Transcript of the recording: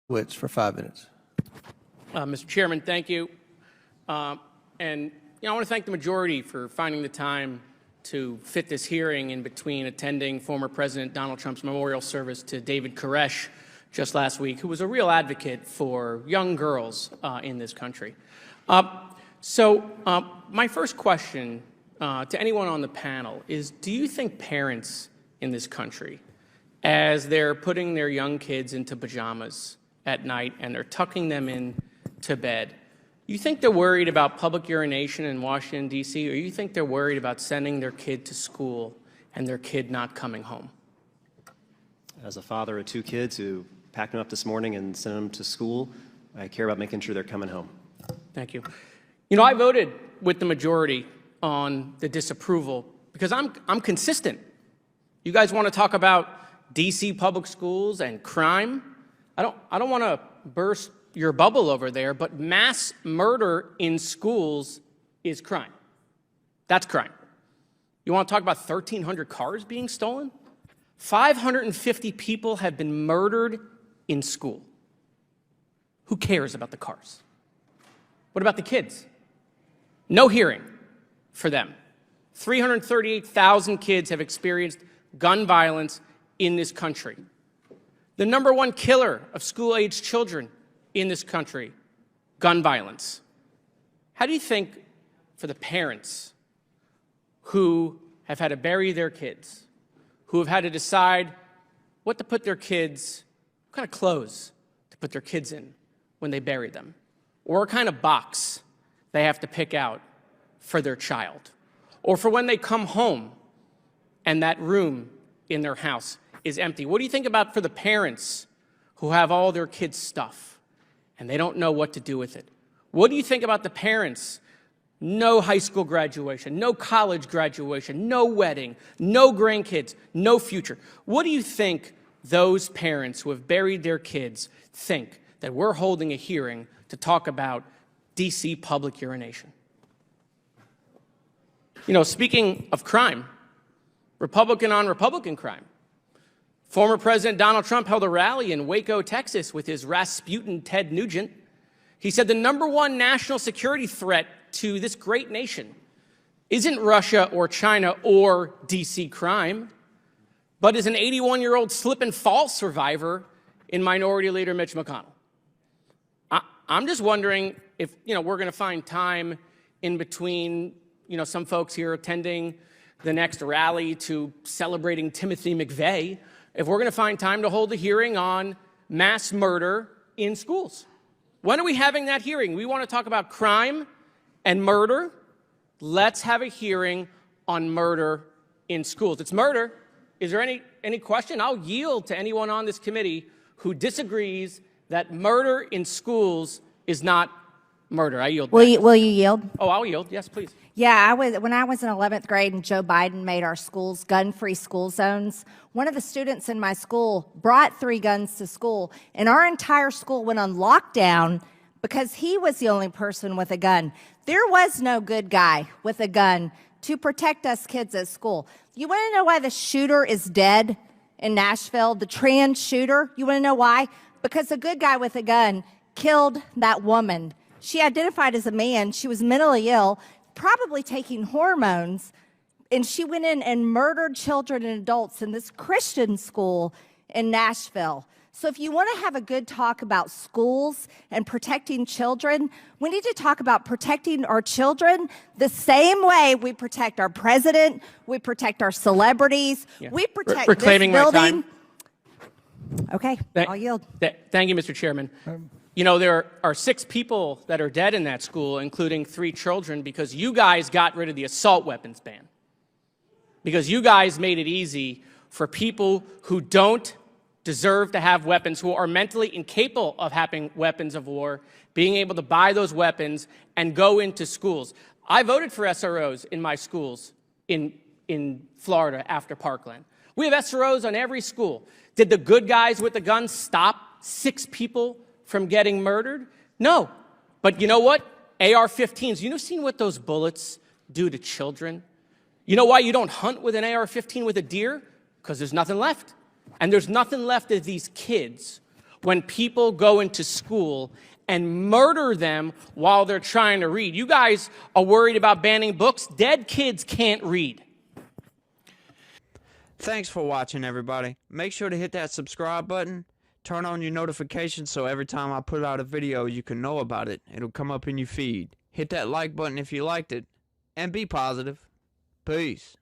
For 5 minutes. Mr. Chairman, thank you. I want to thank the majority for finding the time to fit this hearing in between attending former President Donald Trump's memorial service to David Koresh just last week, who was a real advocate for young girls in this country. My first question to anyone on the panel is, do you think parents in this country, as they're putting their young kids into pajamas at night and they're tucking them in to bed, you think they're worried about public urination in Washington, D.C., or you think they're worried about sending their kid to school and their kid not coming home? As a father of 2 kids who packed them up this morning and sent them to school, I care about making sure they're coming home. Thank you. I voted with the majority on the disapproval because I'm consistent. You guys want to talk about D.C. public schools and crime? I don't want to burst your bubble over there, but mass murder in schools is crime. That's crime. You want to talk about 1,300 cars being stolen? 550 people have been murdered in school. Who cares about the cars? What about the kids? No hearing for them. 338,000 kids have experienced gun violence in this country. The #1 killer of school-aged children in this country, gun violence. How do you think, for the parents who have had to bury their kids, who have had to decide what to put their kids, what kind of clothes to put their kids in when they bury them, or what kind of box they have to pick out for their child, or for when they come home and that room in their house is empty? What do you think about for the parents who have all their kids' stuff and they don't know what to do with it? What do you think about the parents? No high school graduation, no college graduation, no wedding, no grandkids, no future. What do you think those parents who have buried their kids think that we're holding a hearing to talk about D.C. public urination? Speaking of crime, Republican on Republican crime, former President Donald Trump held a rally in Waco, Texas with his Rasputin Ted Nugent. He said the #1 national security threat to this great nation isn't Russia or China or D.C. crime, but is an 81-year-old slip and fall survivor in Minority Leader Mitch McConnell. I'm just wondering if, we're going to find time in between, some folks here attending the next rally to celebrating Timothy McVeigh, if we're going to find time to hold a hearing on mass murder in schools. When are we having that hearing? We want to talk about crime and murder. Let's have a hearing on murder in schools. It's murder. Is there any question? I'll yield to anyone on this committee who disagrees that murder in schools is not murder. I yield. Will you yield? Oh, I'll yield. Yes, please. Yeah, when I was in 11th grade and Joe Biden made our schools gun-free school zones, one of the students in my school brought 3 guns to school, and our entire school went on lockdown because he was the only person with a gun. There was no good guy with a gun to protect us kids at school. You want to know why the shooter is dead in Nashville, the trans shooter? You want to know why? Because a good guy with a gun killed that woman. She identified as a man. She was mentally ill, probably taking hormones, and she went in and murdered children and adults in this Christian school in Nashville. So if you want to have a good talk about schools and protecting children, we need to talk about protecting our children the same way we protect our president, we protect our celebrities, we protect Reclaiming this building. my time. Okay, I'll yield. Thank you, Mr. Chairman. There are 6 people that are dead in that school, including 3 children, because you guys got rid of the assault weapons ban. Because you guys made it easy for people who don't deserve to have weapons, who are mentally incapable of having weapons of war, being able to buy those weapons and go into schools. I voted for SROs in my schools in Florida after Parkland. We have SROs on every school. Did the good guys with the guns stop 6 people from getting murdered? No. But you know what? AR-15s, you know seen what those bullets do to children? You know why you don't hunt with an AR-15 with a deer? Because there's nothing left. And there's nothing left of these kids when people go into school and murder them while they're trying to read. You guys are worried about banning books. Dead kids can't read. Thanks for watching, everybody. Make sure to hit that subscribe button. Turn on your notifications so every time I put out a video, you can know about it. It'll come up in your feed. Hit that like button if you liked it. And be positive. Peace.